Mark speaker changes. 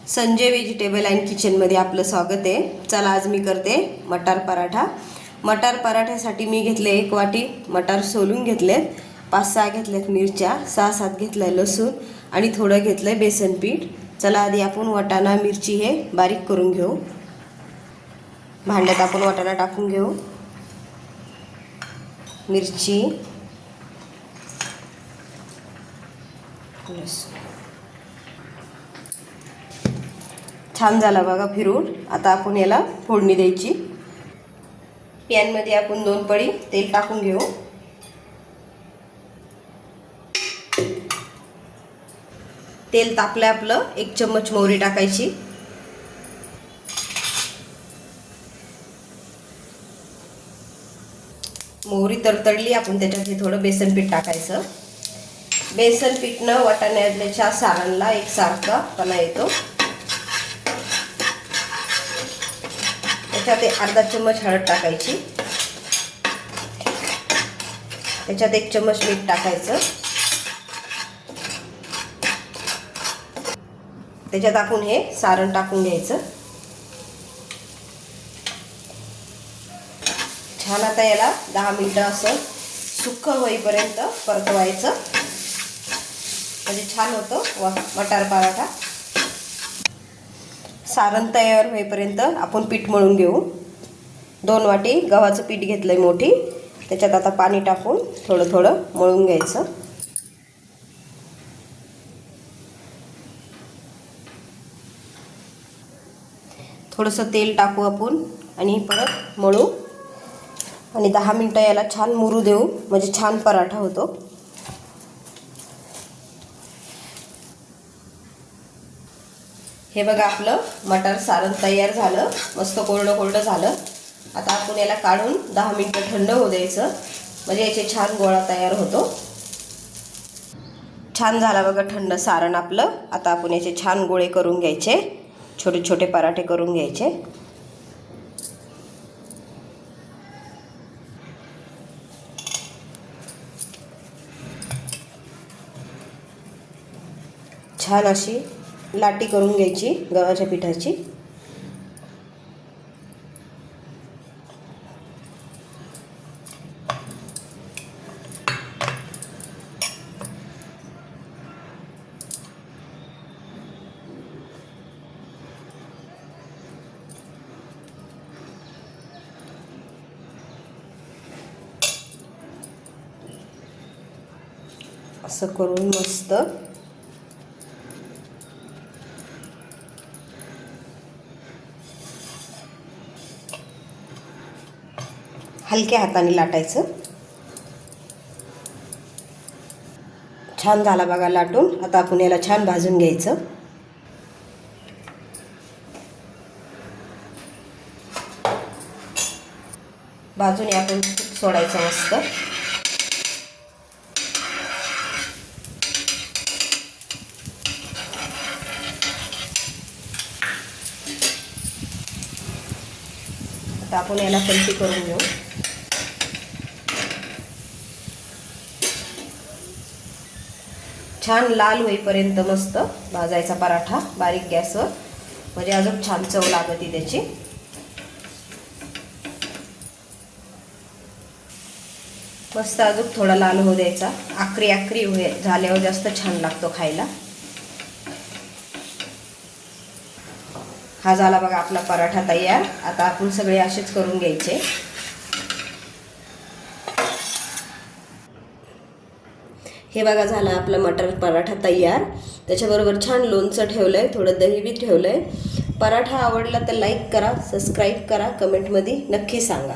Speaker 1: Sanjay vegetable and किचनमध्ये आपलं स्वागत आहे। चला आज मी करते मटार पराठा। मटार पराठ्यासाठी मी घेतले 1 वाटी मटार सोलून घेतलेत, 5-6 घेतलेत मिरच्या, 6-7 घेतलंय लसूण आणि थोडं घेतलंय बेसन पीठ। चला आधी आपण वाटाणा मिरची हे बारीक करून घेऊ। भांड्यात आपण वाटाणा टाकून घेऊ, मिरची, छान झाला बघा फिरून। आता आपण याला फोडणी द्यायची। पॅन मध्ये आपण 2 पळी तेल टाकून घेऊ। तेल तापलं आपलं, 1 चम्मच मोहरी टाकायची। मोहरी तडतडली आपण त्याच्यात हे थोडं बेसन पीठ टाकायचं। बेसन पीठनं वाटाण्याच्या सारांना एकसारखा पणा येतो। त्याच्यात अर्धा चम्मच हळद टाकायची, त्याच्यात 1 चम्मच मीठ टाकायचं। त्याच्यात आपण हे सारण टाकून घ्यायचं। छान आता याला 10 मिनिटं असं सुक्क होईपर्यंत परतवायचं, म्हणजे छान होतं मटार पराठा। सारण तयार होईपर्यंत आपण पीठ मळून घेऊ। 2 वाटी गव्हाचं पीठ घेतलंय मोठी, त्याच्यात आता पाणी टाकून थोडं थोडं मळून घ्यायचं। थोडंसं तेल टाकू आपण आणि परत मळू आणि 10 मिनिटं याला छान मुरू देऊ, म्हणजे छान पराठा होतो। हे बघा आपलं मटार सारण तयार झालं, मस्त कोरडं कोरडं झालं। आता आपण याला काढून 10 मिनिटं थंड होऊ द्यायचं, म्हणजे याचे छान गोळा तयार होतो। छान झाला बघा थंड सारण आपलं। आता आपण याचे छान गोळे करून घ्यायचे, छोटे छोटे पराठे करून घ्यायचे। छान अशी लाटी करून घ्यायची गव्हाच्या पिठाची। असं करून मस्त हलक्या हाताने लाटायचं। छान झाला बघा लाटून। आता आपण याला छान भाजून घ्यायचं। भाजून आपण सोडायचं मस्त। आता आपण याला पलटी करून घेऊ। छान लाल होईपर्यंत मस्त भाजायचा पराठा बारीक गॅसवर, म्हणजे अजून छान चव लागते त्याची। मस्त अजून थोडा लाल होऊ द्यायचा, आकरी आकरी झाल्यावर जास्त छान लागतो खायला। हा झाला बघा आपला पराठा तयार। आता आपण सगळे असेच करून घ्यायचे। हे बघा झाला आपला मटार पराठा तयार। त्याच्याबरोबर छान लोणचं ठेवलंय, थोडं दही बी ठेवलंय। पराठा आवडला तर लाईक करा, सबस्क्राईब करा, कमेंटमध्ये नक्की सांगा।